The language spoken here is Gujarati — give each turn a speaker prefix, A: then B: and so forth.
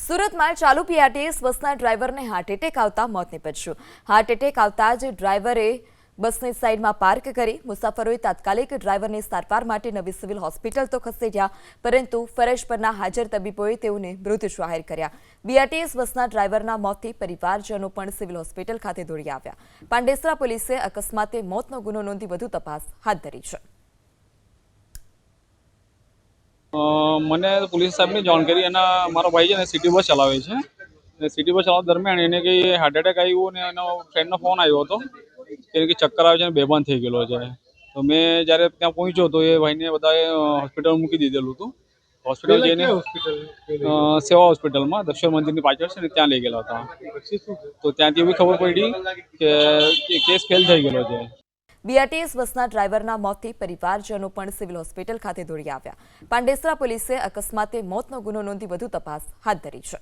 A: સુરતમાં ચાલુ પીઆરટીએસ બસના ડ્રાઈવરને હાર્ટ એટેક આવતા મોત નીપજ્યું। હાર્ટ એટેક આવતા જ ડ્રાઈવરે બસને સાઈડમાં પાર્ક કરી મુસાફરોએ તાત્કાલિક ડ્રાઈવરને સારવાર માટે નવી સિવિલ હોસ્પિટલ તો ખસેડ્યા, પરંતુ ફરજ પરના હાજર તબીબોએ તેઓને મૃત જાહેર કર્યા। બીઆરટીએસ બસના ડ્રાઈવરના મોતથી પરિવારજનો પણ સિવિલ હોસ્પિટલ ખાતે દોડી આવ્યા। પાંડેસરા પોલીસે અકસ્માતે મોતનો ગુનો નોંધી વધુ તપાસ હાથ ધરી છે।
B: મને પોલીસ સાહેબની જાણ કરી એના મારો ભાઈ છે ને સિટી બસ ચલાવે છે ને સિટી બસ ચલાવવા દરમિયાન એને કંઈ હાર્ટ એટેક આવ્યો ને એનો ફ્રેન્ડનો ફોન આવ્યો હતો કે ચક્કર આવે છે ને બેભાન થઈ ગયેલો છે। તો મેં જ્યારે ત્યાં પહોંચ્યો તો એ ભાઈને બધાએ હોસ્પિટલ મૂકી દીધેલું હતું। હોસ્પિટલ જઈને સેવા હોસ્પિટલમાં દક્ષિણ મંદિરની પાછળ છે ને ત્યાં લઈ ગયેલા હતા। તો ત્યાંથી એવી ખબર પડી કે કેસ ફેલ થઈ ગયેલો છે।
A: બીઆરટીએસ બસના ડ્રાઈવરના મોતથી પરિવારજનો પણ સિવિલ હોસ્પિટલ ખાતે દોડી આવ્યા। પાંડેસરા પોલીસે અકસ્માતે મોતનો ગુનો નોંધી વધુ તપાસ હાથ ધરી છે।